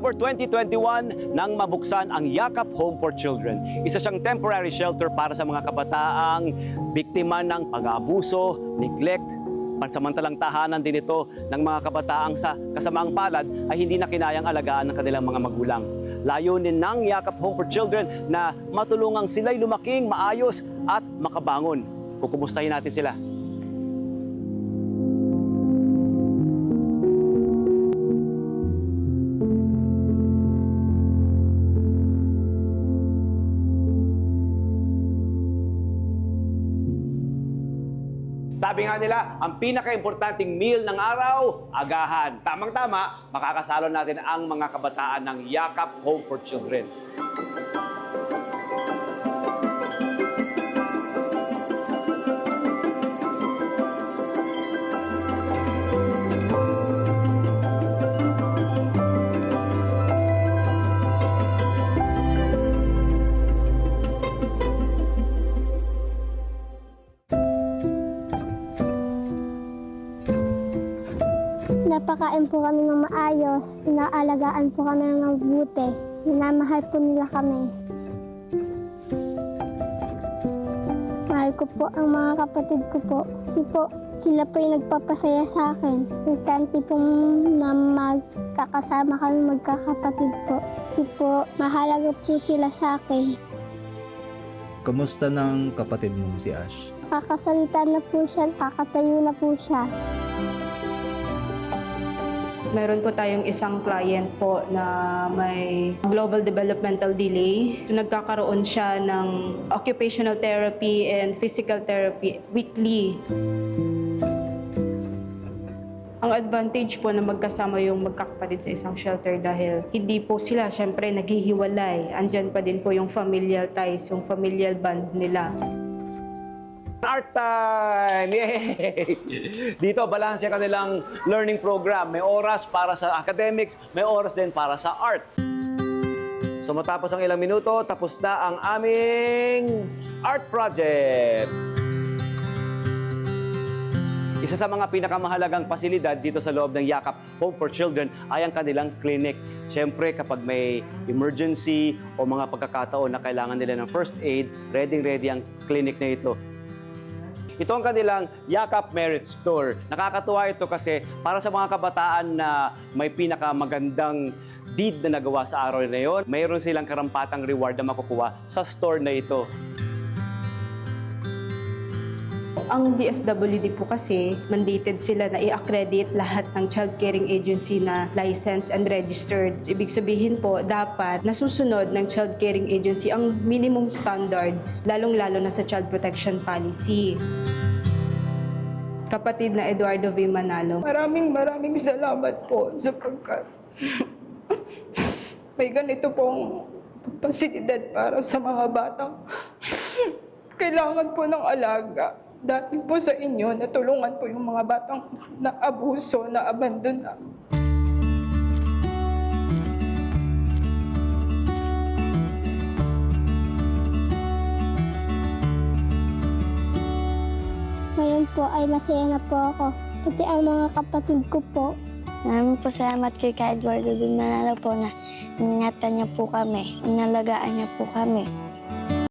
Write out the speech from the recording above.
October 2021 nang mabuksan ang Yakap Home for Children. Isa siyang temporary shelter para sa mga kabataang biktima ng pag-aabuso, neglect. Pansamantalang tahanan din ito ng mga kabataang sa kasamaang palad ay hindi na kinayang alagaan ng kanilang mga magulang. Layunin ng Yakap Home for Children na matulungang sila'y lumaking maayos at makabangon. Kukumustahin natin sila. Sabi nga nila, ang pinaka-importanting meal ng araw, agahan. Tamang-tama, makakasalo natin ang mga kabataan ng Yakap Home for Children. Napakain po kami ng maayos, inaalagaan po kami ng mabuti, minamahal po nila kami. Mahal ko po ang mga kapatid ko po, kasi po sila po yung nagpapasaya sa akin. Importante po na magkakasama kami magkakapatid po, kasi po mahalaga po sila sa akin. Kamusta ng kapatid mo si Ash? Kakasalita na po siya, kakatayo na po siya. Meron po tayong isang client po na may global developmental delay. So, nagkakaroon siya ng occupational therapy and physical therapy weekly. Ang advantage po na magkasama yung magkakapatid sa isang shelter dahil hindi po sila syempre naghihiwalay. Andyan pa din po yung familial ties, yung familial bond nila. Art time! Yay! Dito, balance yung kanilang learning program. May oras para sa academics, may oras din para sa art. So matapos ang ilang minuto, tapos na ang aming art project. Isa sa mga pinakamahalagang pasilidad dito sa loob ng Yakap Home for Children ay ang kanilang clinic. Siyempre, kapag may emergency o mga pagkakataon na kailangan nila ng first aid, ready ang clinic na ito. Ito ang kanilang Yakap Merit Store. Nakakatuwa ito kasi para sa mga kabataan na may pinakamagandang deed na nagawa sa araw na yon, mayroon silang karampatang reward na makukuha sa store na ito. Ang DSWD po kasi, mandated sila na i-accredit lahat ng child caring agency na licensed and registered. Ibig sabihin po, dapat nasusunod ng child caring agency ang minimum standards, lalong-lalo na sa child protection policy. Kapatid na Eduardo V. Manalo. Maraming salamat po sapagkat may ganito pong pasilidad para sa mga batang kailangan po ng alaga. Dahil po sa inyo, natulungan po yung mga batang na-abuso, na-abandon na. Ngayon po ay masaya na po ako, pati ang mga kapatid ko po. Maraming po salamat kay Eduardo V. Manalo po na iningatan niya po kami, inalagaan niya po kami.